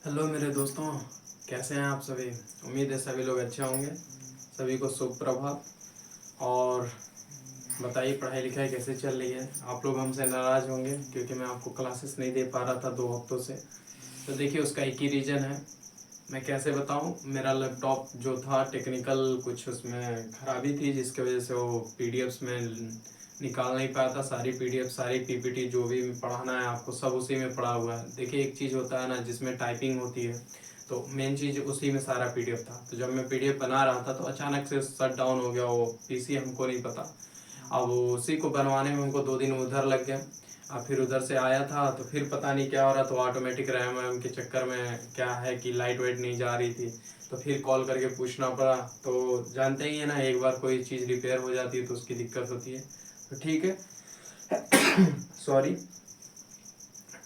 Hello मेरे दोस्तों, कैसे हैं आप सभी। उम्मीद है सभी लोग अच्छे होंगे। सभी को शुभ प्रभात। और बताइए पढ़ाई लिखाई कैसे चल रही है। आप लोग हमसे नाराज़ होंगे क्योंकि मैं आपको क्लासेस नहीं दे पा रहा था 2 हफ्तों से। तो देखिए उसका एक ही रीज़न है। मैं कैसे बताऊं, मेरा लैपटॉप जो था टेक्निकल कुछ उसमें खराबी थी जिसकी वजह से वो पीडीएफ्स में निकाल नहीं पाया था। सारी पीडीएफ सारी पीपीटी जो भी पढ़ाना है आपको सब उसी में पड़ा हुआ है। देखिए एक चीज़ होता है ना जिसमें टाइपिंग होती है, तो मेन चीज़ उसी में सारा पीडीएफ था। तो जब मैं पीडीएफ बना रहा था तो अचानक से शट डाउन हो गया वो पीसी, हमको नहीं पता। अब उसी को बनवाने में हमको 2 दिन उधर लग गया। अब फिर उधर से आया था तो फिर पता नहीं क्या हो रहा, तो ऑटोमेटिक रैम वैम के चक्कर में क्या है कि लाइट वाइट नहीं जा रही थी। तो फिर कॉल करके पूछना पड़ा। तो जानते ही है ना, एक बार कोई चीज़ रिपेयर हो जाती है तो उसकी दिक्कत होती है। तो ठीक है, सॉरी।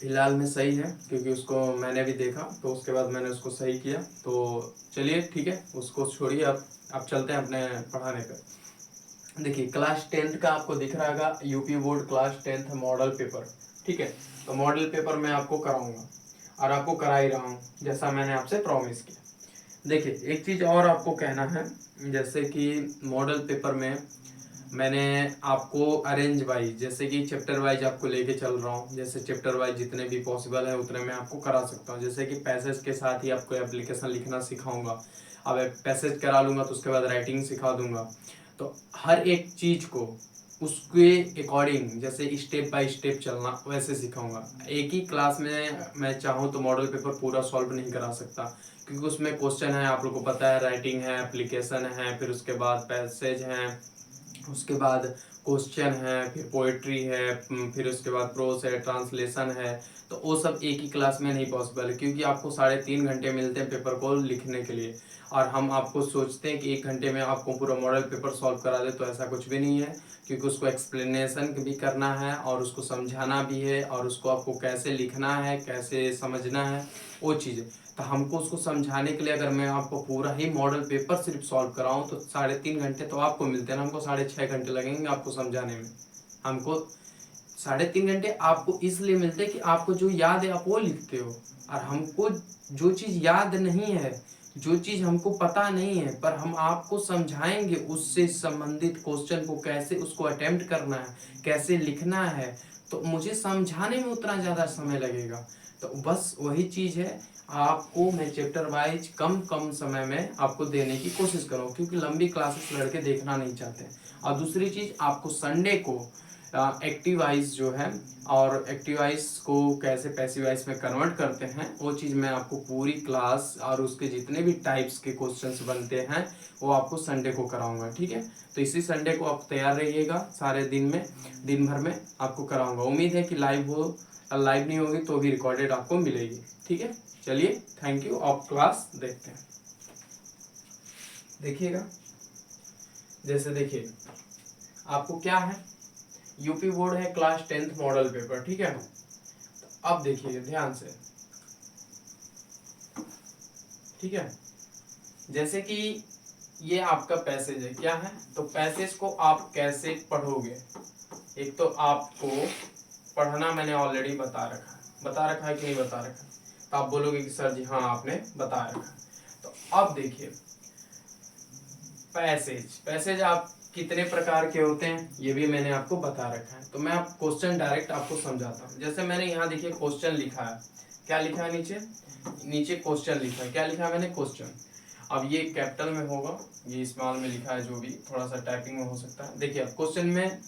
फिलहाल में सही है क्योंकि उसको मैंने भी देखा तो उसके बाद मैंने उसको सही किया। तो चलिए ठीक है, उसको छोड़िए। अब चलते हैं अपने पढ़ाने पे। देखिए क्लास 10th का आपको दिख रहा होगा, UP board class 10th model paper. ठीक है, तो मॉडल पेपर मैं आपको कराऊंगा और आपको करा ही रहा हूँ जैसा मैंने आपसे प्रॉमिस किया। देखिए एक चीज़ और आपको कहना है, जैसे कि मॉडल पेपर में मैंने आपको अरेंज वाइज जैसे कि चैप्टर वाइज आपको लेके चल रहा हूँ। जैसे चैप्टर वाइज जितने भी पॉसिबल है उतने मैं आपको करा सकता हूँ। जैसे कि पैसेज के साथ ही आपको एप्लीकेशन लिखना सिखाऊंगा। अब पैसेज करा लूँगा तो उसके बाद राइटिंग सिखा दूंगा। तो हर एक चीज़ को उसके अकॉर्डिंग जैसे स्टेप बाय स्टेप चलना वैसे सिखाऊंगा। एक ही क्लास में मैं चाहूँ तो मॉडल पेपर पूरा सॉल्व नहीं करा सकता क्योंकि उसमें क्वेश्चन है, आप लोग को पता है, राइटिंग है, एप्लीकेशन है, फिर उसके बाद पैसेज हैं, उसके बाद क्वेश्चन है, फिर पोएट्री है, फिर उसके बाद प्रोस है, ट्रांसलेशन है। तो वो सब एक ही क्लास में नहीं पॉसिबल है क्योंकि आपको 3.5 घंटे मिलते हैं पेपर को लिखने के लिए। और हम आपको सोचते हैं कि 1 घंटे में आपको पूरा मॉडल पेपर सॉल्व करा दे, तो ऐसा कुछ भी नहीं है क्योंकि उसको एक्सप्लेनेशन भी करना है और उसको समझाना भी है और उसको आपको कैसे लिखना है, कैसे समझना है, वो चीज़ें। तो हमको उसको समझाने के लिए अगर मैं आपको पूरा ही मॉडल पेपर सिर्फ सॉल्व कराऊं तो 3.5 घंटे तो आपको मिलते हैं ना, हमको 6.5 घंटे लगेंगे आपको समझाने में। हमको 3.5 घंटे आपको इसलिए मिलते हैं कि आपको जो याद है आप वो लिखते हो, और हमको जो चीज़ याद नहीं है, जो चीज़ हमको पता नहीं है, पर हम आपको समझाएंगे उससे संबंधित क्वेश्चन को कैसे उसको अटेम्प्ट करना है, कैसे लिखना है। तो मुझे समझाने में उतना ज़्यादा समय लगेगा। तो बस वही चीज़ है, आपको मैं चैप्टर वाइज कम कम समय में आपको देने की कोशिश करूँ क्योंकि लंबी क्लासेस लड़के देखना नहीं चाहते। और दूसरी चीज़ आपको संडे को एक्टिवाइज जो है और एक्टिवाइज को कैसे पैसिवाइज में कन्वर्ट करते हैं वो चीज़ मैं आपको पूरी क्लास और उसके जितने भी टाइप्स के क्वेश्चंस बनते हैं वो आपको संडे को कराऊंगा। ठीक है, तो इसी संडे को आप तैयार रहिएगा, सारे दिन भर में आपको कराऊंगा। उम्मीद है कि लाइव हो, लाइव नहीं होगी तो भी रिकॉर्डेड आपको मिलेगी। ठीक है, चलिए थैंक यू। आप क्लास देखते हैं, देखिएगा। जैसे देखिए आपको क्या है, यूपी बोर्ड है क्लास 10th मॉडल पेपर। ठीक है, अब देखिए ध्यान से। ठीक है, जैसे कि ये आपका पैसेज है, क्या है, तो पैसेज को आप कैसे पढ़ोगे। एक तो आपको पढ़ना मैंने ऑलरेडी बता रखा है कि नहीं बता रखा है। तो आप बोलोगे कि सर जी हाँ आपने बता रखा है। तो अब देखिए पैसेज आप कितने प्रकार के होते हैं ये भी मैंने आपको बता रखा है। तो मैं आप क्वेश्चन डायरेक्ट आपको समझाता हूँ। जैसे मैंने यहाँ देखिए क्वेश्चन लिखा है, क्या लिखा है नीचे, नीचे क्वेश्चन लिखा है। क्या लिखा है मैंने, क्वेश्चन। अब ये कैपिटल में होगा, ये स्मॉल में लिखा है, जो भी थोड़ा सा टाइपिंग में हो सकता है। देखिए अब क्वेश्चन में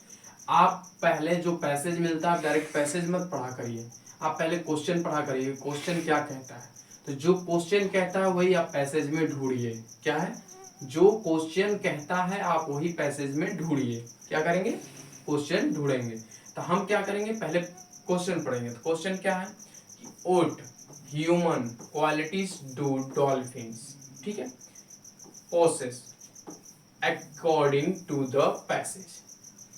आप पहले जो पैसेज मिलता है आप डायरेक्ट पैसेज मत पढ़ा करिए, आप पहले क्वेश्चन पढ़ा करिए, क्वेश्चन क्या कहता है। तो जो क्वेश्चन कहता है वही आप पैसेज में ढूंढिए। क्या है, जो क्वेश्चन कहता है आप वही पैसेज में ढूंढिए। क्या करेंगे, क्वेश्चन ढूंढेंगे। तो हम क्या करेंगे, पहले क्वेश्चन पढ़ेंगे। तो क्वेश्चन क्या है, what human qualities do dolphins. ठीक है, possess according to the passage.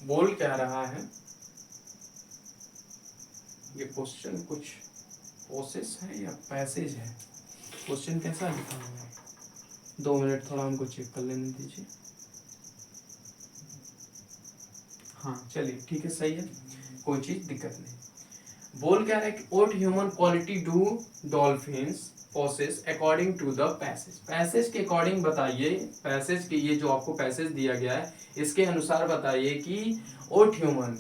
बोल क्या रहा है, ये क्वेश्चन कुछ पोसेस है या पैसेज है, क्वेश्चन कैसा लिखा हुआ है। 2 मिनट थोड़ा हमको चेक कर लेने दीजिए। हाँ चलिए ठीक है, सही है, कोई चीज़ दिक्कत नहीं। बोल क्या रहा है कि what human quality do dolphins possess according to the passage. Passage के अकॉर्डिंग बताइए, पैसेज के ये जो आपको पैसेज दिया गया है इसके अनुसार बताइए कि व्हाट ह्यूमन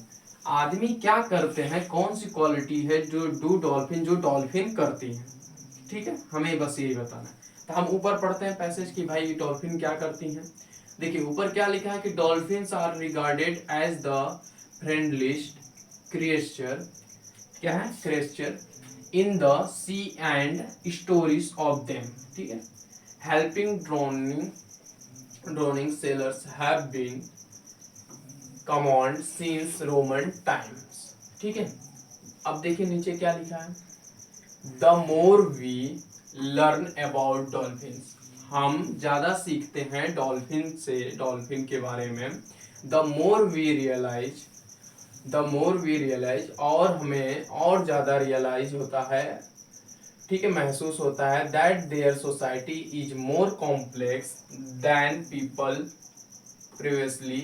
आदमी क्या करते हैं, कौन सी क्वालिटी है जो डू डॉल्फिन जो डॉल्फिन करती है। ठीक है, हमें बस यही बताना है। तो हम ऊपर पढ़ते हैं पैसेज की भाई डॉल्फिन क्या करती हैं। देखिए ऊपर क्या लिखा है कि dolphins are regarded as the friendliest creature, क्या है creature in the sea and stories of them. ठीक है, helping drowning sailors have been common since Roman times. ठीक है, अब देखिए नीचे क्या लिखा है, the more we learn about dolphins, हम ज्यादा सीखते हैं डॉल्फिन से, डॉल्फिन के बारे में। द मोर वी रियलाइज और हमें और ज्यादा रियलाइज होता है, ठीक है, महसूस होता है that their society is more complex than people previously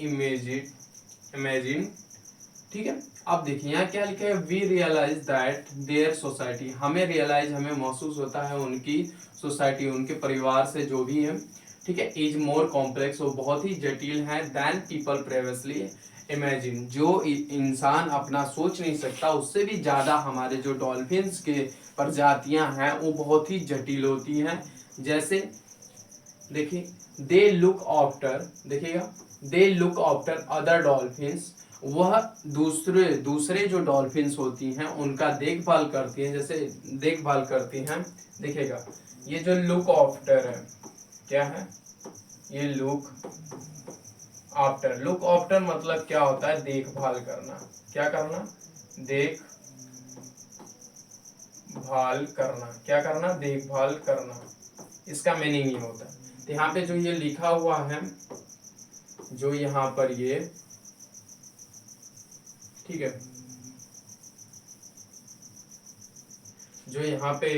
imagine. ठीक है, अब देखिए यहाँ क्या लिखा है, we realise that their society, हमें रियलाइज हमें महसूस होता है उनकी सोसाइटी उनके परिवार से जो भी है, ठीक है, इज मोर कॉम्प्लेक्स, वो बहुत ही जटिल है, देन पीपल प्रीवियसली इमेजिन, जो इंसान अपना सोच नहीं सकता उससे भी ज्यादा हमारे जो डॉल्फिन्स के प्रजातियां हैं वो बहुत ही जटिल होती हैं। जैसे देखिए दे लुक आफ्टर, देखिएगा दे लुक आफ्टर अदर डॉल्फिन्स, वह दूसरे दूसरे जो डॉल्फिन्स होती हैं उनका देखभाल करती हैं, जैसे देखभाल करती हैं। देखिएगा ये जो लुक आफ्टर है क्या है, ये लुक आफ्टर, लुक आफ्टर मतलब क्या होता है, देखभाल करना, क्या करना, देखभाल करना, क्या करना, देखभाल करना, इसका मीनिंग ये होता है। तो यहाँ पे जो ये लिखा हुआ है, जो यहाँ पर ये, ठीक है, जो यहाँ पे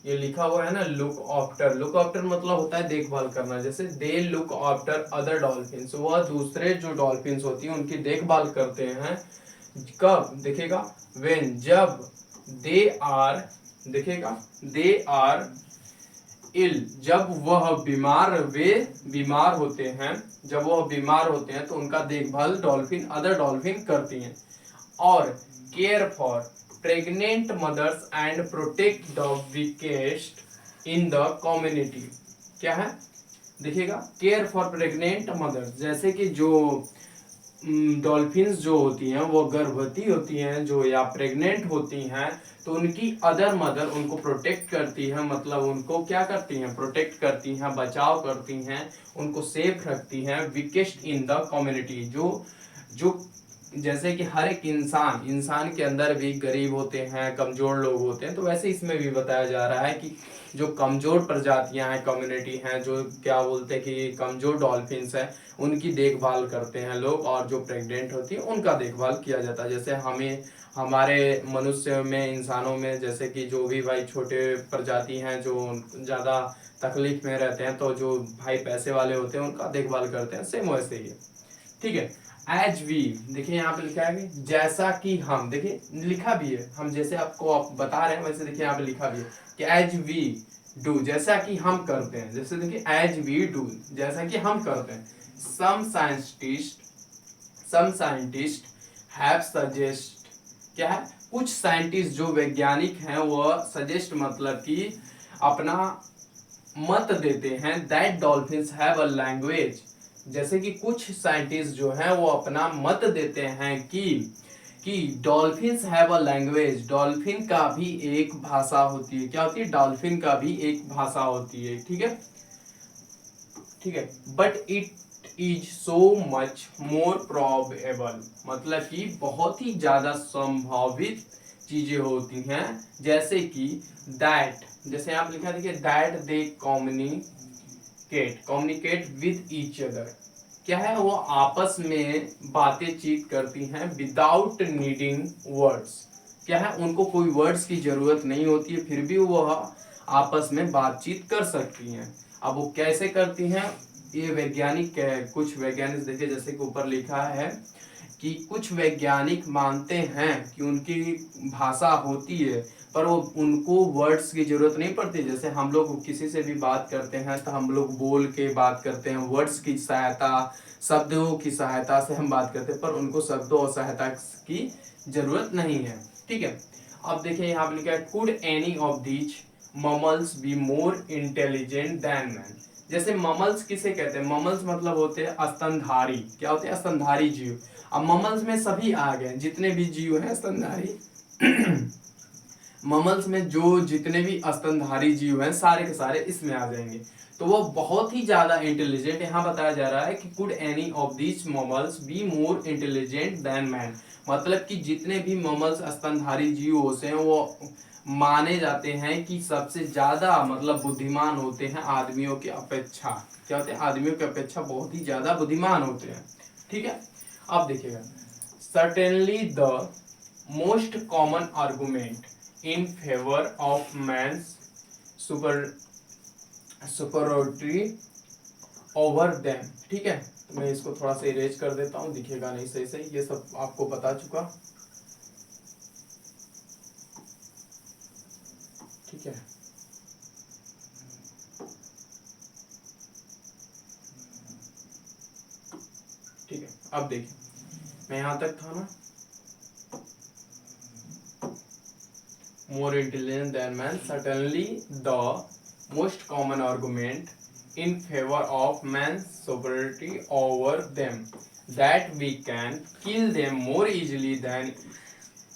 ये लिखा हुआ है ना लुक आफ्टर, लुक आफ्टर मतलब होता है देखभाल करना। जैसे दे लुक आफ्टर अदर डॉल्फिन्स, वह दूसरे जो डॉल्फिन्स होती हैं उनकी देखभाल करते हैं। कब, देखिएगा व्हेन, जब, दे आर, देखिएगा दे आर इल, जब वह बीमार, वे बीमार होते हैं, जब वह बीमार होते हैं तो उनका देखभाल डॉल्फिन अदर डॉल्फिन करती हैं। और care for pregnant mothers and protect the weakest in the community, क्या है, देखिएगा केयर फॉर प्रेग्नेंट मदर्स, जैसे कि जो डॉल्फिन्स जो होती हैं वो गर्भवती होती हैं जो या प्रेग्नेंट होती हैं, तो उनकी अदर मदर उनको प्रोटेक्ट करती है, मतलब उनको क्या करती हैं, प्रोटेक्ट करती हैं, बचाव करती हैं, उनको सेफ रखती हैं। वीकेस्ट इन द कम्युनिटी, जो जो जैसे कि हर एक इंसान के अंदर भी गरीब होते हैं, कमजोर लोग होते हैं, तो वैसे इसमें भी बताया जा रहा है कि जो कमजोर प्रजातियां हैं, कम्युनिटी हैं, जो क्या बोलते हैं कि कमजोर डॉल्फिन्स हैं, उनकी देखभाल करते हैं लोग, और जो प्रेग्नेंट होती है उनका देखभाल किया जाता है। जैसे हमें हमारे मनुष्य में, इंसानों में, जैसे कि जो भी भाई छोटे प्रजाति हैं जो ज़्यादा तकलीफ में रहते हैं, तो जो भाई पैसे वाले होते हैं उनका देखभाल करते हैं, सेम वैसे ही है। ठीक है, एज वी, देखिए यहाँ पे लिखा है कि जैसा कि हम, देखिए लिखा भी है, हम जैसे आपको आप बता रहे हैं वैसे देखिए यहाँ पे लिखा भी है कि एज वी डू, जैसा कि हम करते हैं, जैसे देखिए एज वी डू, जैसा कि हम करते हैं। सम साइंटिस्ट हैव सजेस्ट, क्या है, कुछ साइंटिस्ट जो वैज्ञानिक हैं वह सजेस्ट मतलब कि अपना मत देते हैं that dolphins have a language, जैसे कि कुछ साइंटिस्ट जो हैं वो अपना मत देते हैं कि dolphins have a language, dolphin का भी एक भाषा होती है, क्या होती है, डॉल्फिन का भी एक भाषा होती है। ठीक है, ठीक है, but it is so much more probable, मतलब कि बहुत ही ज्यादा संभावित चीजें होती हैं, जैसे कि दैट, जैसे आप लिखा देखिए that they communicate with each other, क्या है, वो आपस में बातचीत करती हैं विदाउट नीडिंग वर्ड्स, क्या है, उनको कोई वर्ड्स की जरूरत नहीं होती है, फिर भी वह आपस में बातचीत कर सकती हैं। अब वो कैसे करती हैं, ये वैज्ञानिक, कुछ वैज्ञानिक देखिए जैसे कि ऊपर लिखा है कि कुछ वैज्ञानिक मानते हैं कि उनकी भाषा होती है, पर वो उनको वर्ड्स की जरूरत नहीं पड़ती। जैसे हम लोग किसी से भी बात करते हैं तो हम लोग बोल के बात करते हैं, वर्ड्स की सहायता, शब्दों की सहायता से हम बात करते हैं, पर उनको शब्दों और सहायता की जरूरत नहीं है। ठीक है, अब देखिए यहाँ पे लिखा है could any of these mammals be more intelligent than man. जैसे ममल्स किसे कहते हैं? ममल्स मतलब होते हैं स्तनधारी। क्या होते हैं? स्तनधारी जीव। अब ममल्स में सभी आ गए, जितने भी जीव हैं स्तनधारी ममल्स में जो जितने भी स्तनधारी जीव हैं सारे के सारे इसमें आ जाएंगे। तो वो बहुत ही ज्यादा इंटेलिजेंट, यहाँ बताया जा रहा है कि could any of these mammals be more intelligent than man. मतलब कि जितने भी ममल्स स्तनधारी जीव होते हैं वो माने जाते हैं कि सबसे ज्यादा मतलब बुद्धिमान होते हैं आदमियों की अपेक्षा। क्या होते हैं? आदमियों की अपेक्षा बहुत ही ज्यादा बुद्धिमान होते हैं। ठीक है, अब देखिएगा, certainly the most common argument in favour of man's superiority over them. ठीक है, तो मैं इसको थोड़ा सा इरेज कर देता हूँ, दिखेगा नहीं सही से, ये सब आपको बता चुका। ठीक है, ठीक है, अब देखिए मैं यहां तक था ना, मोर intelligent than man, certainly the most common argument in favor of man's superiority over them, that we can kill them more easily than।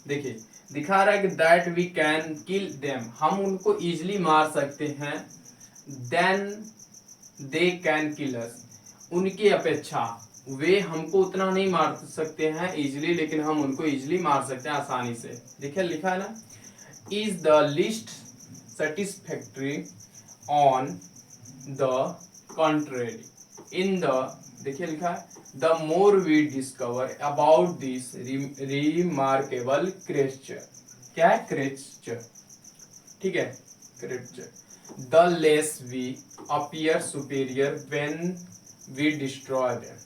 देखिए दिखा रहा है कि that we can kill them, हम उनको easily मार सकते हैं, then they can kill us, उनकी अपेक्षा वे हमको उतना नहीं मार सकते हैं easily, लेकिन हम उनको easily मार सकते हैं आसानी से। देखिए लिखा है ना, is the least satisfactory on the contrary in the। देखिए लिखा है the more we discover about this remarkable creature। क्या है? creature। ठीक है, creature, the less we appear superior when we destroy them।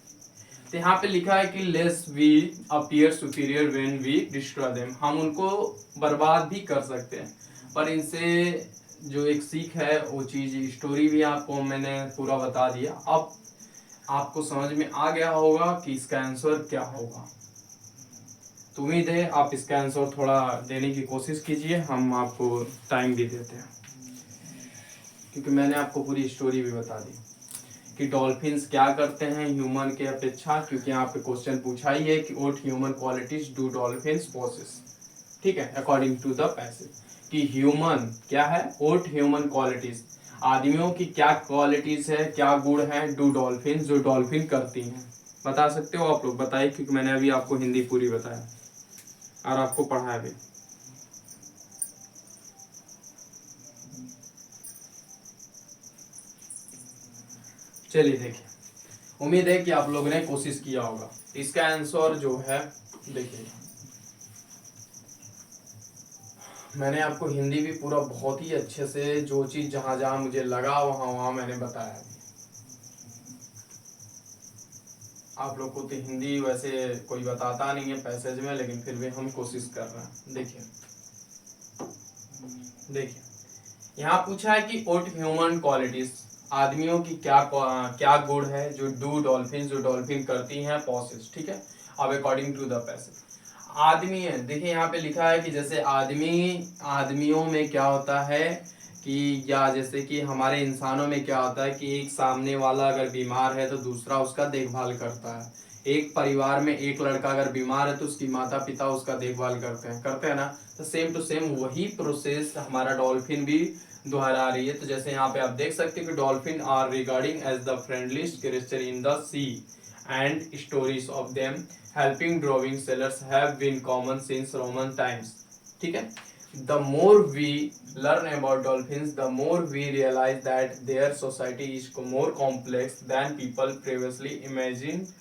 तो यहाँ पे लिखा है कि less we appear superior when we destroy them, हम उनको बर्बाद भी कर सकते हैं, पर इनसे जो एक सीख है वो चीज, स्टोरी भी आपको मैंने पूरा बता दिया। अब आपको समझ में आ गया होगा कि इसका आंसर क्या होगा। तो उम्मीद है आप इसका आंसर थोड़ा देने की कोशिश कीजिए, हम आपको टाइम भी देते हैं, क्योंकि मैंने आपको पूरी स्टोरी भी बता दी कि डॉल्फिन्स क्या करते हैं ह्यूमन के अपेक्षा, क्योंकि यहाँ पे क्वेश्चन पूछा ही है कि what human qualities do dolphins possess. ठीक है, अकॉर्डिंग टू द पैसेज कि ह्यूमन क्या है, व्हाट ह्यूमन क्वालिटीज, आदमियों की क्या क्वालिटीज है, क्या गुण है, डू डॉल्फिन, जो डॉल्फिन करती हैं। बता सकते हो आप लोग? बताइए, क्योंकि मैंने अभी आपको हिंदी पूरी बताया और आपको पढ़ाया भी। चलिए देखिए, उम्मीद है कि आप लोगों ने कोशिश किया होगा। इसका आंसर जो है, देखिए मैंने आपको हिंदी भी पूरा बहुत ही अच्छे से, जो चीज जहां जहां मुझे लगा वहां वहां मैंने बताया। आप लोग को तो हिंदी वैसे कोई बताता नहीं है पैसेज में, लेकिन फिर भी हम कोशिश कर रहे हैं। देखिए देखिए यहाँ पूछा है कि व्हाट ह्यूमन क्वालिटीज, आदमियों की क्या क्या गुण है जो डू डॉल्फिन, जो डॉल्फिन करती हैं पोसेस। ठीक है, अब अकॉर्डिंग टू द पैसेज आदमी है। देखिए यहाँ पे लिखा है कि जैसे आदमियों में क्या होता है कि, या जैसे कि हमारे इंसानों में क्या होता है कि एक सामने वाला अगर बीमार है तो दूसरा उसका देखभाल करता है। एक परिवार में एक लड़का अगर बीमार है तो उसकी माता पिता उसका देखभाल करते हैं ना। तो सेम टू सेम वही प्रोसेस हमारा डॉल्फिन भी दोहरा रही है। तो जैसे यहाँ पे आप देख सकते हैं कि dolphin are regarding as the friendliest creature in the sea and stories of them helping drawing sellers have been common since Roman times। ठीक है, the more we learn about dolphins, the more we realize that their society is more complex than people previously imagined।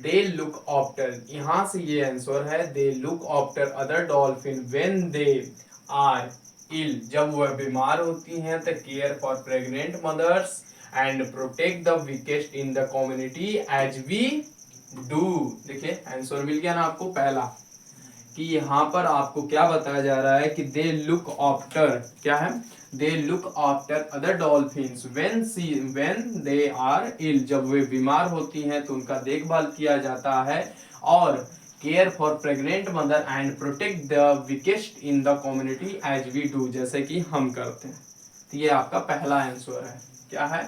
they look after, यहाँ से ये answer है, they look after other dolphin when they are ill, जब वह बीमार होती हैं, तो care for pregnant mothers and protect the weakest in the community as we do. देखिए आंसर मिल गया ना आपको पहला, कि यहाँ पर आपको क्या बताया जा रहा है कि दे लुक आफ्टर, क्या है, they look after other dolphins when they are ill, जब वे बीमार होती हैं तो उनका देखभाल किया जाता है, और care for pregnant mother and protect the weakest in the community as we do, जैसे कि हम करते हैं। तो ये आपका पहला आंसर है, क्या है,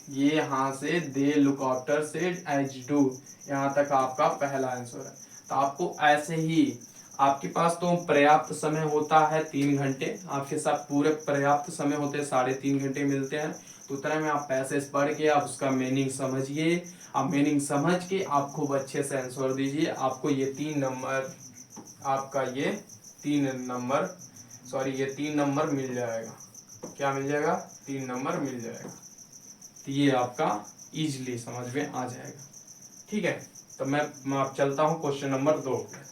ये यहाँ से दे लुक आफ्टर से एज डू, यहाँ तक आपका पहला आंसर है। तो आपको ऐसे ही, आपके पास तो पर्याप्त समय होता है 3 घंटे, आपके साथ पूरे पर्याप्त समय होते हैं, 3.5 घंटे मिलते हैं, तो उतने में आप पैसेज पढ़ के आप उसका मीनिंग समझिए, आप मीनिंग समझ के आप खूब अच्छे से आंसर दीजिए। आपको ये 3 नंबर, आपका ये 3 नंबर, सॉरी ये 3 नंबर मिल जाएगा, क्या मिल जाएगा, 3 नंबर मिल जाएगा। तो ये आपका इजीली समझ में आ जाएगा। ठीक है, तो मैं आप चलता हूँ क्वेश्चन नंबर 2 पे।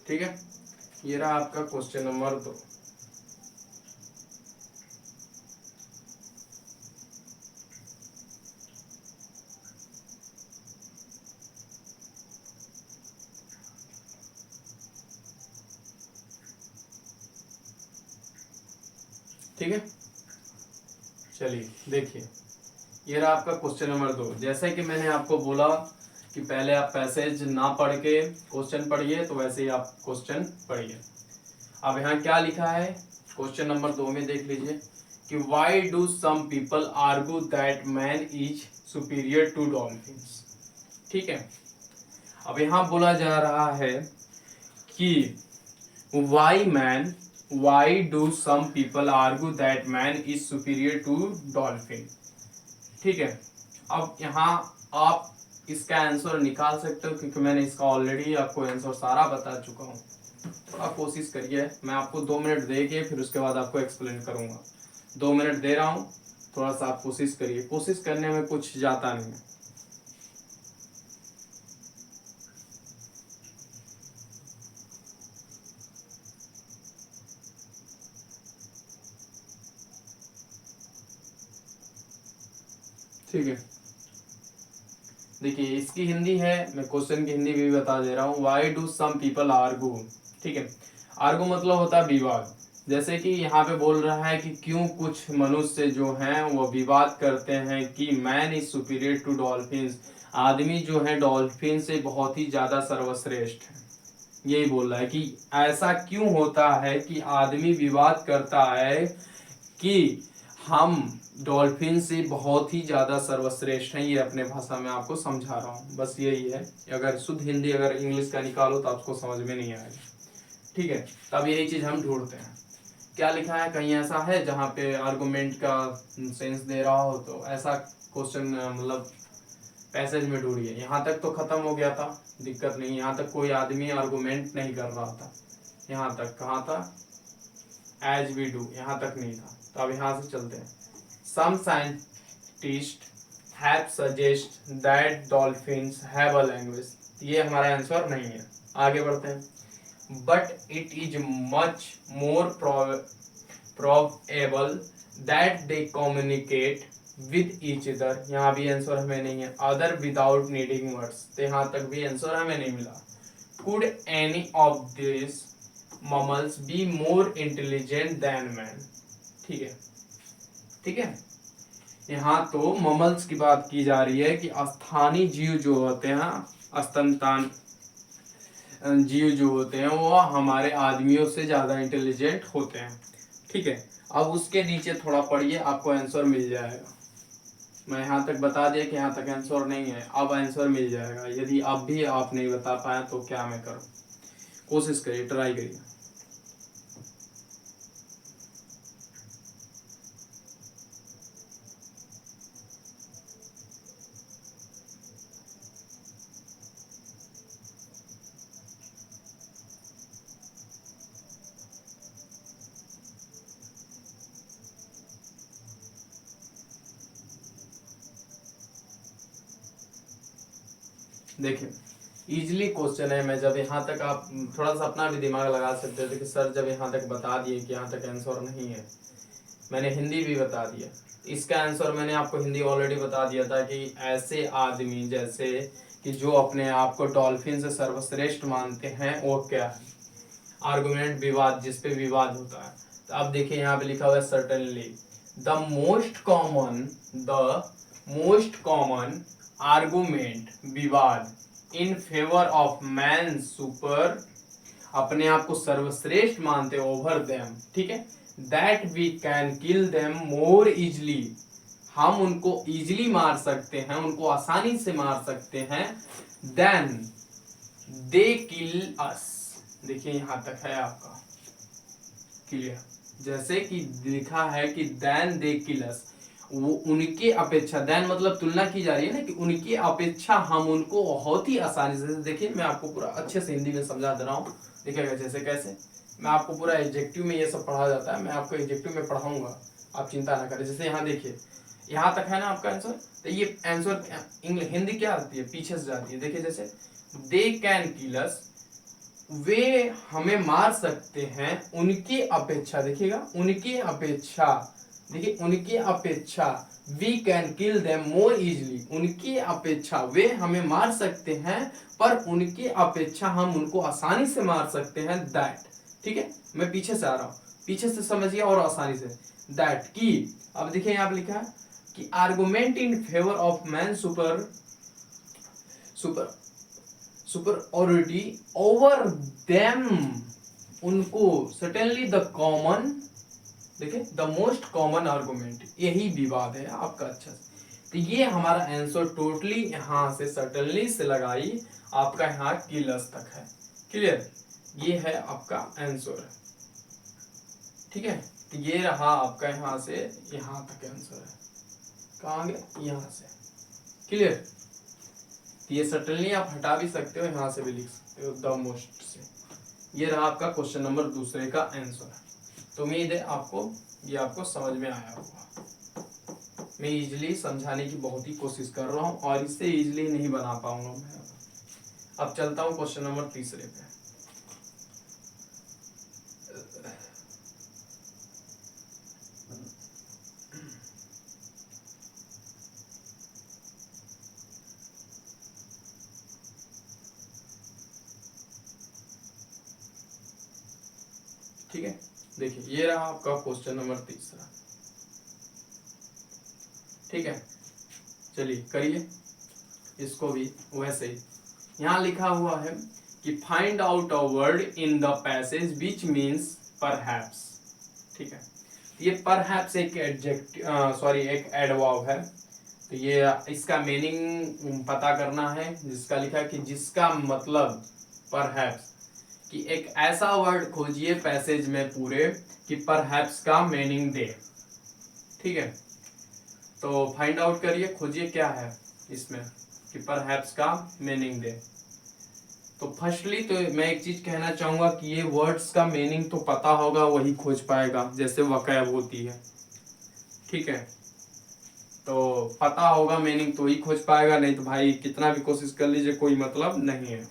ठीक है, ये रहा आपका क्वेश्चन नंबर 2। ठीक है, चलिए देखिए, ये रहा आपका क्वेश्चन नंबर 2। जैसे कि मैंने आपको बोला कि पहले आप पैसेज ना पढ़ के क्वेश्चन पढ़िए, तो वैसे ही आप क्वेश्चन पढ़िए। अब यहाँ क्या लिखा है क्वेश्चन नंबर 2 में, देख लीजिए कि why do some people argue that man is superior to dolphins. ठीक है, अब यहाँ बोला जा रहा है कि why do some people argue that man is superior to dolphin. ठीक है, अब यहाँ आप इसका आंसर निकाल सकते हो, क्योंकि मैंने इसका ऑलरेडी आपको आंसर सारा बता चुका हूँ। थोड़ा कोशिश करिए, मैं आपको 2 मिनट दे के फिर उसके बाद आपको एक्सप्लेन करूंगा। 2 मिनट दे रहा हूँ, थोड़ा सा आप कोशिश करिए, कोशिश करने में कुछ जाता नहीं है। ठीक है, देखिए इसकी हिंदी है, मैं क्वेश्चन की हिंदी भी बता दे रहा हूँ। Why do some people argue. ठीक है, आर्गू मतलब होता है विवाद। जैसे कि यहाँ पे बोल रहा है कि क्यों कुछ मनुष्य जो हैं वो विवाद करते हैं कि man is superior to dolphins, आदमी जो है डॉल्फिन से बहुत ही ज्यादा सर्वश्रेष्ठ है। यही बोल रहा है कि ऐसा क्यों होता है कि आदमी विवाद करता है कि हम डॉल्फिन से बहुत ही ज्यादा सर्वश्रेष्ठ हैं। ये अपने भाषा में आपको समझा रहा हूँ, बस यही है। अगर शुद्ध हिंदी अगर इंग्लिश का निकालो तो आपको समझ में नहीं आएगा। ठीक है, तब यही चीज हम ढूंढते हैं। क्या लिखा है, कहीं ऐसा है जहाँ पे आर्गुमेंट का सेंस दे रहा हो, तो ऐसा क्वेश्चन मतलब पैसेज में ढूंढिए। यहाँ तक तो खत्म हो गया था, दिक्कत नहीं, यहाँ तक कोई आदमी आर्गुमेंट नहीं कर रहा था। यहाँ तक कहाँ था, एज वी डू, यहाँ तक नहीं था। तो अब यहाँ से चलते हैं। Some scientist have suggest that dolphins have a language. ये हमारा आंसर नहीं है, आगे बढ़ते हैं। But it is much more probable that they communicate with each other. यहाँ भी आंसर हमें नहीं है, अदर विदाउट नीडिंग वर्ड्स, तो यहाँ तक भी आंसर हमें नहीं मिला। Could any of this mammals be more intelligent than man। ठीक है, ठीक है, यहाँ तो ममल्स की बात की जा रही है कि स्थानीय जीव जो होते हैं, स्तनपान जीव जो होते हैं, वो हमारे आदमियों से ज्यादा इंटेलिजेंट होते हैं। ठीक है, अब उसके नीचे थोड़ा पढ़िए, आपको आंसर मिल जाएगा। मैं यहाँ तक बता दिया कि यहाँ तक आंसर नहीं है, अब आंसर मिल जाएगा। यदि अब भी आप नहीं बता पाए तो क्या मैं करूँ? कोशिश करिए, ट्राई करिए। देखिए इजली क्वेश्चन है। मैं जब यहाँ तक, आप थोड़ा सा अपना भी दिमाग लगा सकते थे कि सर जब यहाँ तक बता दिए कि यहाँ तक आंसर नहीं है, मैंने हिंदी भी बता दिया, इसका आंसर मैंने आपको हिंदी ऑलरेडी बता दिया था कि ऐसे आदमी जैसे कि जो अपने आप को डॉल्फिन से सर्वश्रेष्ठ मानते हैं, वो क्या है? आर्गुमेंट, विवाद, जिसपे विवाद होता है। तो अब देखिए यहाँ पे लिखा हुआ है certainly the most common argument, विवाद in favour of man super, अपने आप को सर्वश्रेष्ठ मानते ओवर देम, ठीक है, that we can kill them more easily, हम उनको इजली मार सकते हैं, उनको आसानी से मार सकते हैं, देन दे किल अस। देखिए यहां तक है आपका क्लियर, जैसे कि लिखा है कि देन दे किल अस, वो उनके अपेक्षा, देन मतलब तुलना की जा रही है ना, कि उनकी अपेक्षा हम उनको बहुत ही आसानी से। देखिए मैं आपको पूरा अच्छे से हिंदी में समझा दे रहा हूँ, देखिएगा जैसे कैसे। मैं आपको पूरा एडजेक्टिव में ये सब पढ़ा जाता है, मैं आपको एडजेक्टिव में पढ़ाऊंगा, आप चिंता ना करें। जैसे यहाँ देखिए, यहाँ तक है ना आपका आंसर, तो ये आंसर हिंदी क्या आती है, पीछे से जाती है। देखिए जैसे दे कैन किल अस, वे हमें मार सकते हैं उनकी अपेक्षा, देखिएगा उनकी अपेक्षा, देखिए उनकी अपेक्षा, we can kill them more easily, उनकी अपेक्षा वे हमें मार सकते हैं, पर उनकी अपेक्षा हम उनको आसानी से मार सकते हैं, दैट, ठीक है। मैं पीछे से आ रहा हूं, पीछे से समझिए और आसानी से, दैट की, अब देखिए यहाँ पे लिखा है कि argument in favour of man super superiority over them, उनको सर्टेनली द कॉमन, देखिए द मोस्ट कॉमन आर्गुमेंट, यही विवाद है आपका। अच्छा तो ये हमारा आंसर टोटली यहाँ से सर्टेनली से लगाई, आपका यहाँ किलस तक है, क्लियर, ये है आपका आंसर, ठीक है। तो ये रहा आपका यहाँ से यहाँ तक आंसर है, कहाँ गया, यहाँ से, क्लियर। ये सर्टेनली आप हटा भी सकते हो, यहाँ से भी लिख सकते हो द मोस्ट से। ये रहा आपका क्वेश्चन नंबर दूसरे का आंसर। तो उम्मीद है आपको ये आपको समझ में आया होगा। मैं इजीली समझाने की बहुत ही कोशिश कर रहा हूँ और इससे इजीली नहीं बना पाऊंगा मैं। अब चलता हूँ क्वेश्चन नंबर तीसरे पे। ठीक है, देखिए ये रहा आपका क्वेश्चन नंबर तीसरा, ठीक है। चलिए करिए इसको भी वैसे ही। यहाँ लिखा हुआ है कि find out a word in the passage which means perhaps, ठीक है। ये परहैप्स एक एक एडवर्ब है, तो ये इसका मीनिंग पता करना है, जिसका लिखा है कि जिसका मतलब परहैप्स, कि एक ऐसा वर्ड खोजिए पैसेज में पूरे कि परहैप्स का मीनिंग दे, ठीक है। तो फाइंड आउट करिए, खोजिए क्या है इसमें कि परहैप्स का मीनिंग दे। तो फर्स्टली तो मैं एक चीज कहना चाहूंगा कि ये वर्ड्स का मीनिंग तो पता होगा वही खोज पाएगा, जैसे वकैब होती है, ठीक है। तो पता होगा मीनिंग तो ही खोज पाएगा, नहीं तो भाई कितना भी कोशिश कर लीजिए कोई मतलब नहीं है,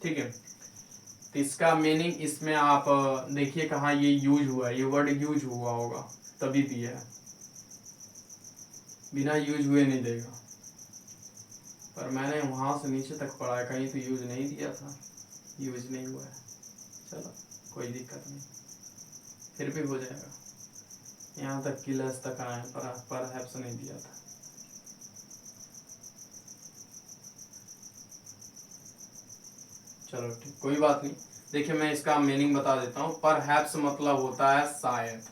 ठीक है। तो इसका मीनिंग इसमें आप देखिए कहाँ ये यूज हुआ है, ये वर्ड यूज हुआ होगा तभी दिया है, बिना यूज हुए नहीं देगा। पर मैंने वहां से नीचे तक पढ़ा है, कहीं तो यूज नहीं दिया था, यूज नहीं हुआ है। चलो कोई दिक्कत नहीं, फिर भी हो जाएगा। यहाँ तक किलस तक आए पर हैप्स नहीं दिया था। चलो ठीक, कोई बात नहीं। देखिए मैं इसका मीनिंग बता देता हूँ। परहैप्स मतलब होता है शायद,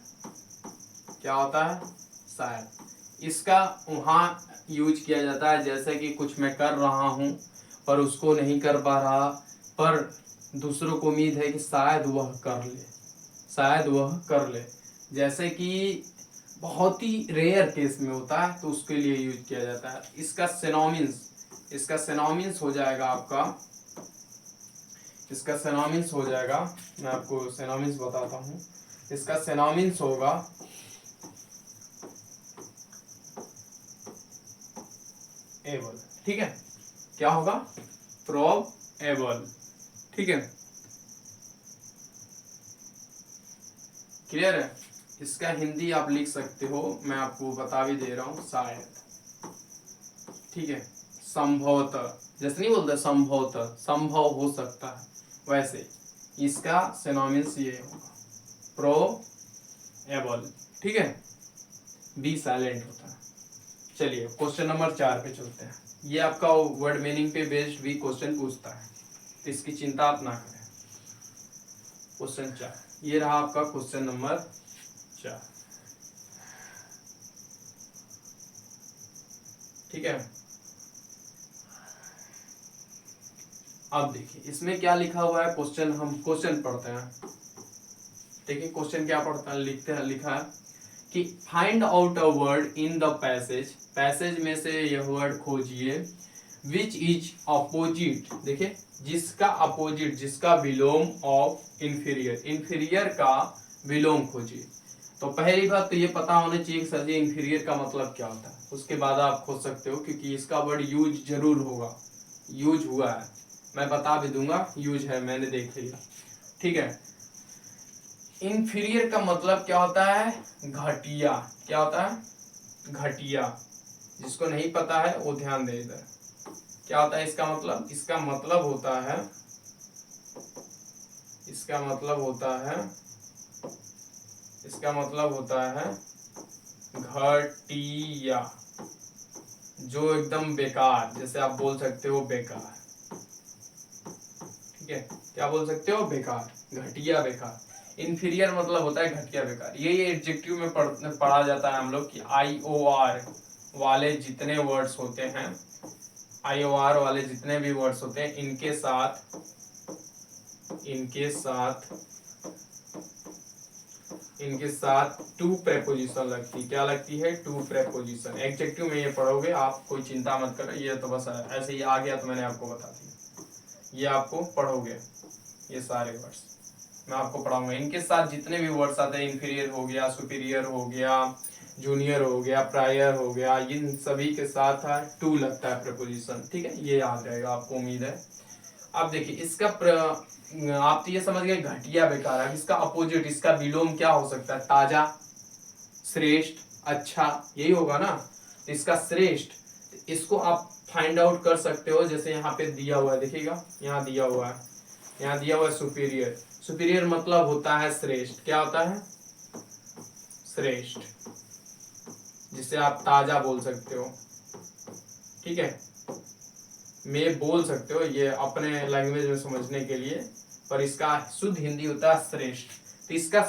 क्या होता है, शायद। इसका वहाँ यूज किया जाता है, जैसे कि कुछ मैं कर रहा हूँ पर उसको नहीं कर पा रहा, पर दूसरों को उम्मीद है कि शायद वह कर ले, शायद वह कर ले, जैसे कि बहुत ही रेयर केस में होता है तो उसके लिए यूज किया जाता है। इसका सिनोनिम्स हो जाएगा आपका, इसका सिनोनिम्स हो जाएगा, मैं आपको सिनोनिम्स बताता हूँ। इसका सिनोनिम्स होगा एबल, ठीक है, क्या होगा, प्रोबेबल, ठीक है, क्लियर है। इसका हिंदी आप लिख सकते हो, मैं आपको बता भी दे रहा हूँ, शायद, ठीक है, संभवतः, जैसे नहीं बोलते संभवतः, संभव हो सकता है, वैसे इसका सिनोनिम्स ये होगा प्रोबेबल, ठीक है, बी साइलेंट होता है। चलिए क्वेश्चन नंबर 4 पे चलते हैं। ये आपका वर्ड मीनिंग पे बेस्ड भी क्वेश्चन पूछता है, तो इसकी चिंता आप ना करें। क्वेश्चन 4, ये रहा आपका क्वेश्चन नंबर 4, ठीक है। अब देखिए इसमें क्या लिखा हुआ है, क्वेश्चन, हम क्वेश्चन पढ़ते हैं। देखिए क्वेश्चन क्या पढ़ता है, लिखा है कि find out a word in the passage में से यह वर्ड खोजिए विच इज अपोजिट, देखिए जिसका अपोजिट, जिसका विलोम ऑफ इंफीरियर, इंफीरियर का विलोम खोजिए। तो पहली बात तो ये पता होना चाहिए सर जी इंफीरियर का मतलब क्या होता है, उसके बाद आप खोज सकते हो, क्योंकि इसका वर्ड यूज जरूर होगा, यूज हुआ है, मैं बता भी दूंगा, यूज है, मैंने देख लिया, ठीक है। इंफीरियर का मतलब क्या होता है, घटिया, क्या होता है, घटिया, जिसको नहीं पता है वो ध्यान दे इधर, क्या होता है इसका मतलब, इसका मतलब होता है, इसका मतलब होता है, इसका मतलब होता है घटिया, जो एकदम बेकार, जैसे आप बोल सकते हो बेकार, ठीक है, क्या बोल सकते हो, बेकार, घटिया, बेकार। इंफीरियर मतलब होता है घटिया, बेकार। ये एडजेक्टिव में पढ़ा जाता है हम लोग कि IOR वाले जितने वर्ड्स होते हैं, IOR वाले जितने भी वर्ड्स होते हैं, इनके साथ टू प्रेपोजिशन लगती है, क्या लगती है, टू प्रेपोजिशन। एडजेक्टिव में ये पढ़ोगे आप, कोई चिंता मत करो, ये तो बस ऐसे ही आ गया तो मैंने आपको बता दिया, ये आपको पढ़ोगे, ये सारे वर्ड्स मैं आपको पढ़ाऊंगा, इनके साथ जितने भी वर्ड्स आते हैं, इंफीरियर हो गया, सुपीरियर हो गया, जूनियर हो गया, प्रायर हो गया, इन सभी के साथ टू लगता है प्रेपोजिशन, ठीक है, ये याद रहेगा आपको, उम्मीद है। अब देखिए इसका आप तो ये समझ गए घटिया, बेकार। अब इसका अपोजिट, इसका विलोम क्या हो सकता है, ताजा, श्रेष्ठ, अच्छा, यही होगा ना। इसका श्रेष्ठ, इसको आप फाइंड आउट कर सकते हो, जैसे यहाँ पे दिया हुआ है, देखिएगा यहाँ दिया हुआ है, यहाँ दिया हुआ है सुपीरियर, सुपीरियर मतलब होता है श्रेष्ठ, क्या होता है, श्रेष्ठ, जिसे आप ताजा बोल सकते हो, ठीक है, में बोल सकते हो, ये अपने लैंग्वेज में समझने के लिए, पर इसका शुद्ध हिंदी होता है श्रेष्ठ। तो इसका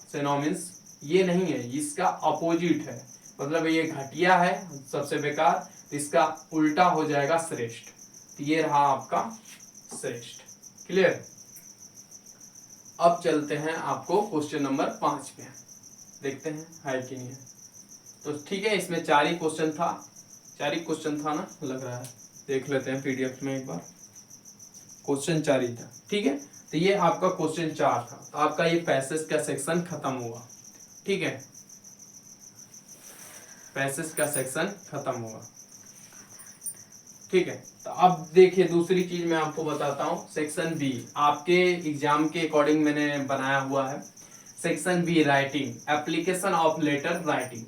सिनोनिम्स ये नहीं है, इसका अपोजिट है, मतलब ये घटिया है, सबसे बेकार, तो इसका उल्टा हो जाएगा श्रेष्ठ, तो ये रहा आपका श्रेष्ठ, क्लियर। अब चलते हैं आपको क्वेश्चन नंबर 5 पे, देखते हैं है कि नहीं है। तो ठीक है, इसमें 4 ही क्वेश्चन था ना, लग रहा है, देख लेते हैं PDF में एक बार, क्वेश्चन 4 ही था, ठीक है। तो ये आपका क्वेश्चन 4 था, तो आपका ये पैसेज का सेक्शन खत्म हुआ, ठीक है, पैसेज का सेक्शन खत्म हुआ, ठीक है। तो अब देखिए दूसरी चीज मैं आपको बताता हूँ, सेक्शन बी, आपके एग्जाम के अकॉर्डिंग मैंने बनाया हुआ है। Section B, writing, application of letter writing.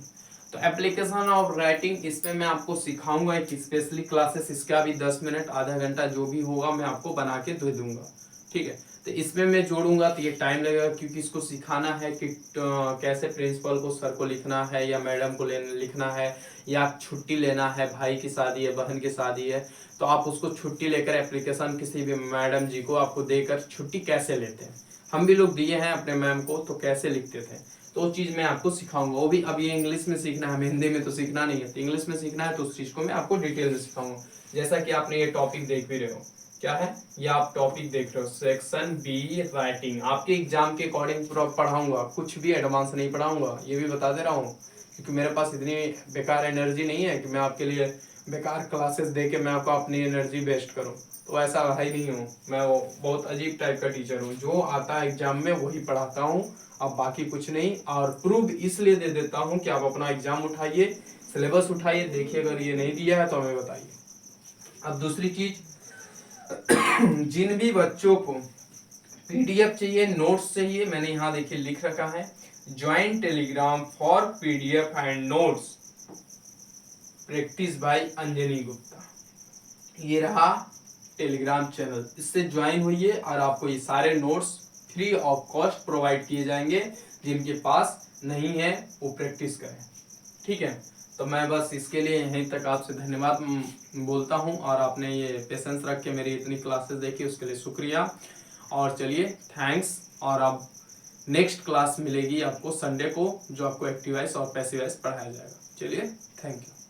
तो एप्लीकेशन ऑफ राइटिंग, इसमें मैं आपको सिखाऊंगा एक स्पेशली क्लासेस, इसका भी 10 मिनट आधा घंटा जो भी होगा मैं आपको बना के दे दूंगा, ठीक है। तो इसमें मैं जोड़ूंगा तो ये टाइम लगेगा, क्योंकि इसको सिखाना है कि कैसे प्रिंसिपल को, सर को लिखना है या मैडम को लिखना है, या छुट्टी लेना है, भाई की शादी है, बहन की शादी है, तो आप उसको छुट्टी लेकर एप्लीकेशन किसी भी मैडम जी को आपको देकर छुट्टी कैसे लेते हैं, हम भी लोग दिए हैं अपने मैम को तो कैसे लिखते थे, तो वो चीज़ मैं आपको सिखाऊंगा। वो भी अब ये इंग्लिश में सीखना है, हमें हिंदी में तो सीखना नहीं है, तो इंग्लिश में सीखना है, तो उस चीज़ को मैं आपको डिटेल में सिखाऊंगा। जैसा कि आपने ये टॉपिक देख भी रहे हो, क्या है ये आप टॉपिक देख रहे हो, सेक्शन बी राइटिंग, आपके एग्जाम के अकॉर्डिंग पूरा पढ़ाऊंगा, कुछ भी एडवांस नहीं पढ़ाऊंगा, ये भी बता दे रहा हूँ, क्योंकि मेरे पास इतनी बेकार एनर्जी नहीं है कि मैं आपके लिए बेकार क्लासेस दे के मैं आपको अपनी एनर्जी वेस्ट करूँ। तो ऐसा भाई नहीं हूँ मैं, वो बहुत अजीब टाइप का टीचर हूँ, जो आता है एग्जाम में वही पढ़ाता हूँ, अब बाकी कुछ नहीं। और प्रूफ इसलिए दे देता हूँ कि आप अपना एग्जाम उठाइए, सिलेबस उठाइए, देखिए, अगर ये नहीं दिया है तो हमें बताइए। अब दूसरी चीज, जिन भी बच्चों को पीडीएफ चाहिए, नोट्स चाहिए, मैंने यहाँ देखिए लिख रखा है, join Telegram for PDF and notes practice by Anjani Gupta, ये रहा टेलीग्राम चैनल, इससे ज्वाइन होइए और आपको ये सारे notes free of cost provide किए जाएंगे। जिनके पास नहीं है वो प्रैक्टिस करें, ठीक है। तो मैं बस इसके लिए यहीं तक आपसे धन्यवाद बोलता हूं, और आपने ये पेशेंस रख के मेरी इतनी क्लासेस देखी उसके लिए शुक्रिया। और चलिए थैंक्स, और अब नेक्स्ट क्लास मिलेगी आपको संडे को, जो आपको एक्टिवाइज और पैसिवाइज पढ़ाया जाएगा। चलिए थैंक यू।